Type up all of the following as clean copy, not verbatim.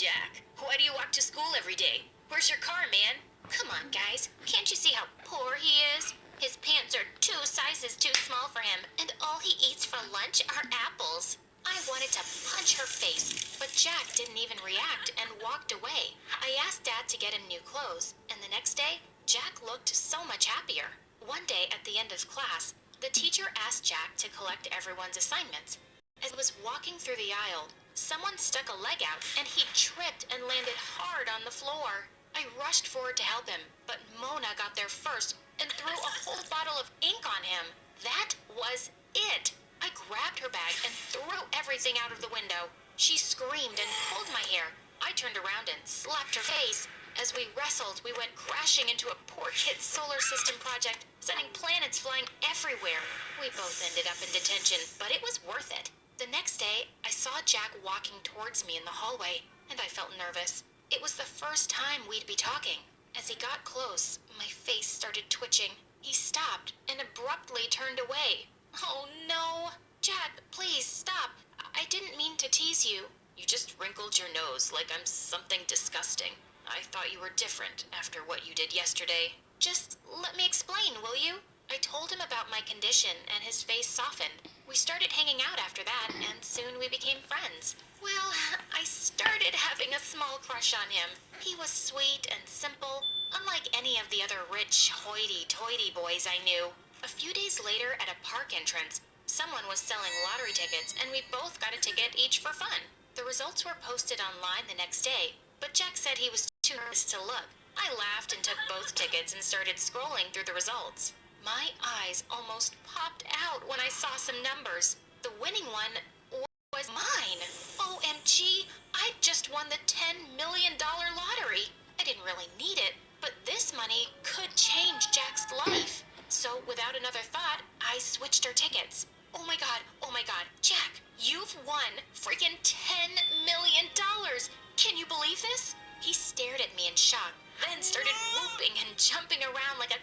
Jack, why do you walk to school every day? Where's your car, man? Come on, guys. Can't you see how poor he is? His pants are 2 sizes too small for him, and all he eats for lunch are apples. I wanted to punch her face, but Jack didn't even react and walked away. I asked Dad to get him new clothes, and the next day, Jack looked so much happier. One day at the end of class, the teacher asked Jack to collect everyone's assignments. As he was walking through the aisle, someone stuck a leg out and he tripped and landed hard on the floor. I rushed forward to help him, but Mona got there first and threw a whole bottle of ink on him. That was it. I grabbed her bag and threw everything out of the window. She screamed and pulled my hair. I turned around and slapped her face. As we wrestled, we went crashing into a poor kid's solar system project, sending planets flying everywhere. We both ended up in detention, but it was worth it. The next day, I saw Jack walking towards me in the hallway, and I felt nervous. It was the first time we'd be talking. As he got close, my face started twitching. He stopped and abruptly turned away. Oh no! Jack, please stop. I didn't mean to tease you. You just wrinkled your nose like I'm something disgusting. I thought you were different after what you did yesterday. Just let me explain, will you? I told him about my condition and his face softened. We started hanging out after that, and soon we became friends. Well, I started having a small crush on him. He was sweet and simple, unlike any of the other rich, hoity-toity boys I knew. A few days later, at a park entrance, someone was selling lottery tickets, and we both got a ticket each for fun. The results were posted online the next day, but Jack said he was too nervous to look. I laughed and took both tickets and started scrolling through the results. My eyes almost popped out when I saw some numbers. The winning one was mine. OMG, I just won the $10 million lottery. I didn't really need it, but this money could change Jack's life. So without another thought, I switched our tickets. Oh my god, Jack, you've won freaking $10 million. Can you believe this? He stared at me in shock, then started whooping and jumping around like a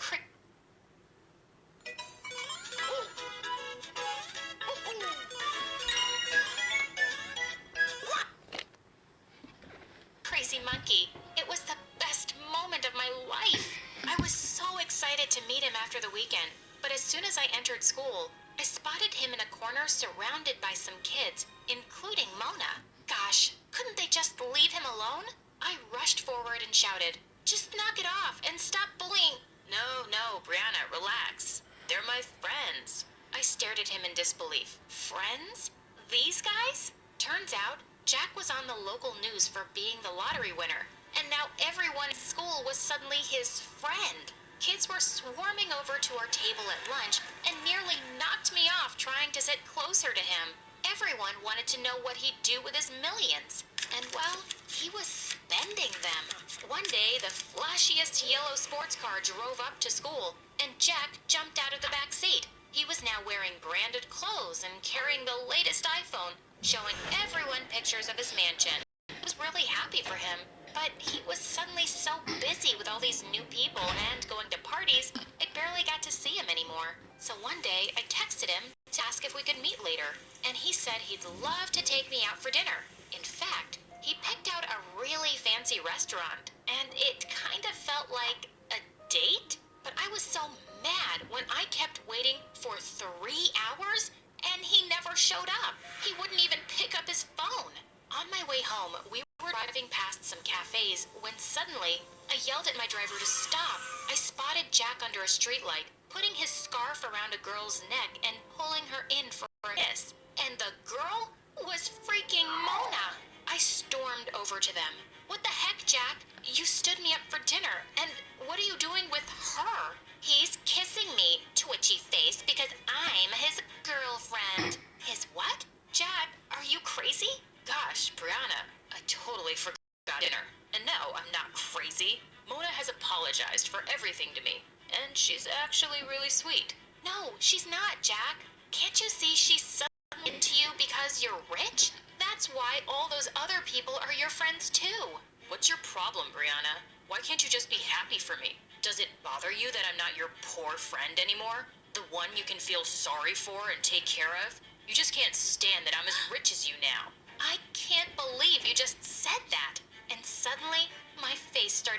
crazy monkey. It was the best moment of my life. I was so excited to meet him after the weekend, but as soon as I entered school, I spotted him in a corner surrounded by some kids, including Mona. Gosh, couldn't they just leave him alone? I rushed forward and shouted, "Just knock it off and stop bullying." No, Brianna, relax. They're my friends. I stared at him in disbelief. Friends? These guys? Turns out, Jack was on the local news for being the lottery winner, and now everyone at school was suddenly his friend. Kids were swarming over to our table at lunch and nearly knocked me off trying to sit closer to him. Everyone wanted to know what he'd do with his millions. And well, he was spending them. One day, the flashiest yellow sports car drove up to school, and Jack jumped out of the back seat. He was now wearing branded clothes and carrying the latest iPhone, showing everyone pictures of his mansion. I was really happy for him, but he was suddenly so busy with all these new people and going to parties, I barely got to see him anymore. So one day, I texted him to ask if we could meet later, and he said he'd love to take me out for dinner. In fact, he picked out a really fancy restaurant, and it kind of felt like a date, but I was so mad when I kept waiting for 3 hours, and he never showed up. He wouldn't even pick up his phone. On my way home, we were driving past some cafes when suddenly I yelled at my driver to stop. I spotted Jack under a streetlight, putting his scarf around a girl's neck and pulling her in for a kiss. And the girl was freaking Mona. I stormed over to them. "What the heck, Jack? You stood me up for dinner, and what are you doing with her?" "He's kissing me, twitchy face, because I'm his girlfriend." "His what?" "Jack, are you crazy?" Gosh, Brianna, I totally forgot dinner. And no, I'm not crazy. Mona has apologized for everything to me, and she's actually really sweet. No, she's not, Jack. Can't you see she's so into you because you're rich? That's why all those other people are your friends too. What's your problem, Brianna? Why can't you just be happy for me? Does it bother you that I'm not your poor friend anymore? The one you can feel sorry for and take care of? You just can't stand that I'm as rich as you now. I can't believe you just said that.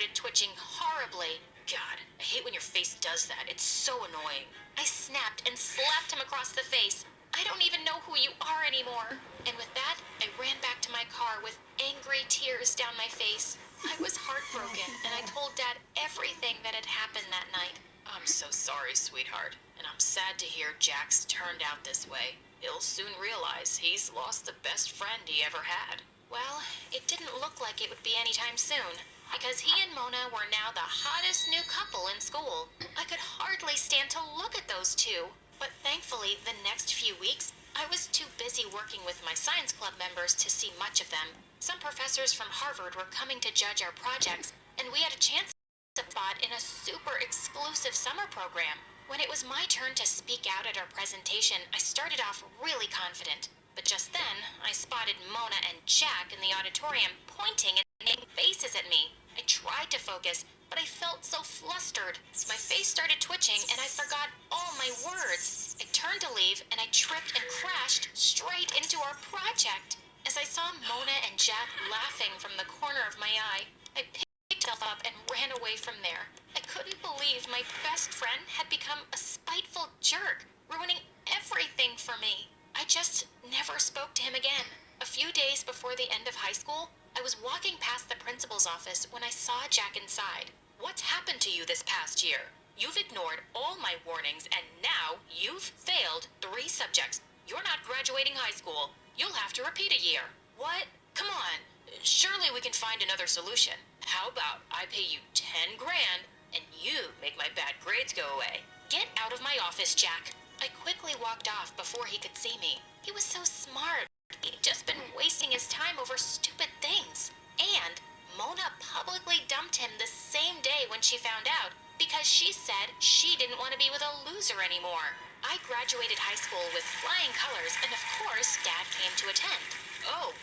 started twitching horribly. God, I hate when your face does that. It's so annoying. I snapped and slapped him across the face. I don't even know who you are anymore. And with that, I ran back to my car with angry tears down my face. I was heartbroken, and I told Dad everything that had happened that night. I'm so sorry, sweetheart, and I'm sad to hear Jack's turned out this way. He'll soon realize he's lost the best friend he ever had. Well, it didn't look like it would be anytime soon, because he and Mona were now the hottest new couple in school. I could hardly stand to look at those two. But thankfully, the next few weeks, I was too busy working with my science club members to see much of them. Some professors from Harvard were coming to judge our projects, and we had a chance to spot in a super exclusive summer program. When it was my turn to speak out at our presentation, I started off really confident. But just then, I spotted Mona and Jack in the auditorium pointing and making faces at me. I tried to focus, but I felt so flustered. My face started twitching and I forgot all my words. I turned to leave and I tripped and crashed straight into our project. As I saw Mona and Jack laughing from the corner of my eye, I picked myself up and ran away from there. I couldn't believe my best friend had become a spiteful jerk, ruining everything for me. I just never spoke to him again. A few days before the end of high school, I was walking past the principal's office when I saw Jack inside. What's happened to you this past year? You've ignored all my warnings and now you've failed 3 subjects. You're not graduating high school. You'll have to repeat a year. What? Come on. Surely we can find another solution. How about I pay you 10 grand and you make my bad grades go away? Get out of my office, Jack. I quickly walked off before he could see me. He was so smart. He'd just been wasting his time over stupid things. And Mona publicly dumped him the same day when she found out because she said she didn't want to be with a loser anymore. I graduated high school with flying colors, and of course, Dad came to attend. Oh,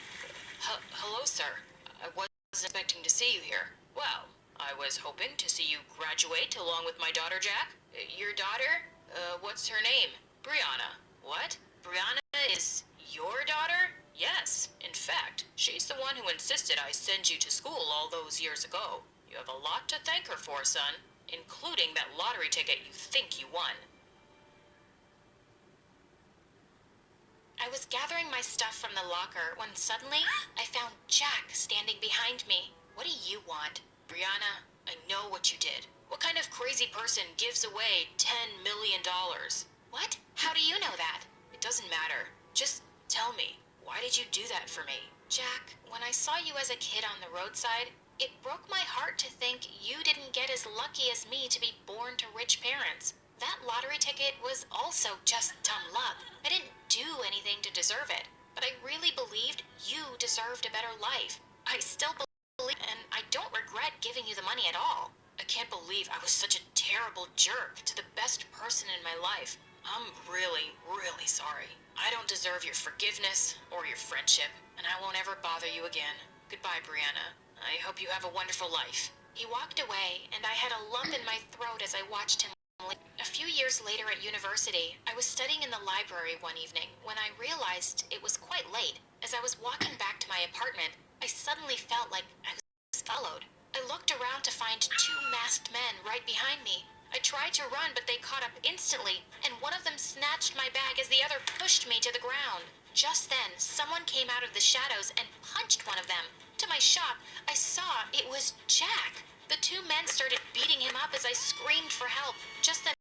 hello, sir. I wasn't expecting to see you here. Well, I was hoping to see you graduate along with my daughter, Jack. Your daughter? What's her name? Brianna. What? Brianna is your daughter? Yes. In fact, she's the one who insisted I send you to school all those years ago. You have a lot to thank her for, son, including that lottery ticket you think you won. I was gathering my stuff from the locker when suddenly I found Jack standing behind me. What do you want? Brianna, I know what you did. What kind of crazy person gives away $10 million? What? How do you know that? It doesn't matter. Just tell me, why did you do that for me? Jack, when I saw you as a kid on the roadside, it broke my heart to think you didn't get as lucky as me to be born to rich parents. That lottery ticket was also just dumb luck. I didn't do anything to deserve it, but I really believed you deserved a better life. I still believe, and I don't regret giving you the money at all. I can't believe I was such a terrible jerk to the best person in my life. I'm really, really sorry. I don't deserve your forgiveness or your friendship, and I won't ever bother you again. Goodbye, Brianna. I hope you have a wonderful life. He walked away, and I had a lump in my throat as I watched him. A few years later at university, I was studying in the library one evening when I realized it was quite late. As I was walking back to my apartment, I suddenly felt like I was followed. I looked around to find 2 masked men right behind me. I tried to run, but they caught up instantly, and one of them snatched my bag as the other pushed me to the ground. Just then, someone came out of the shadows and punched one of them. To my shock, I saw it was Jack. The 2 men started beating him up as I screamed for help. Just then,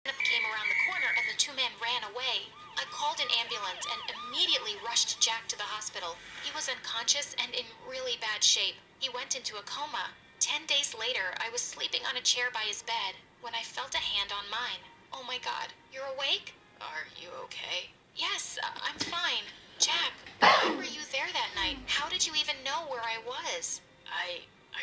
I came around the corner and the 2 men ran away. I called an ambulance and immediately rushed Jack to the hospital. He was unconscious and in really bad shape. He went into a coma. 10 days later, I was sleeping on a chair by his bed when I felt a hand on mine. Oh my God, you're awake? Are you okay? Yes, I'm fine. Jack, why were you there that night? How did you even know where I was? I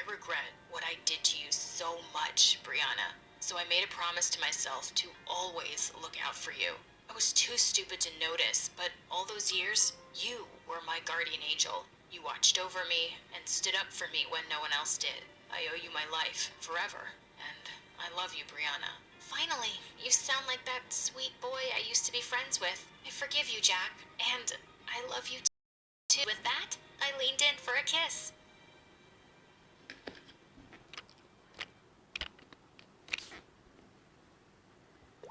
regret what I did to you so much, Brianna. So I made a promise to myself to always look out for you. I was too stupid to notice, but all those years, you were my guardian angel. You watched over me and stood up for me when no one else did. I owe you my life forever, and I love you, Brianna. Finally, you sound like that sweet boy I used to be friends with. I forgive you, Jack, and I love you too. With that, I leaned in for a kiss.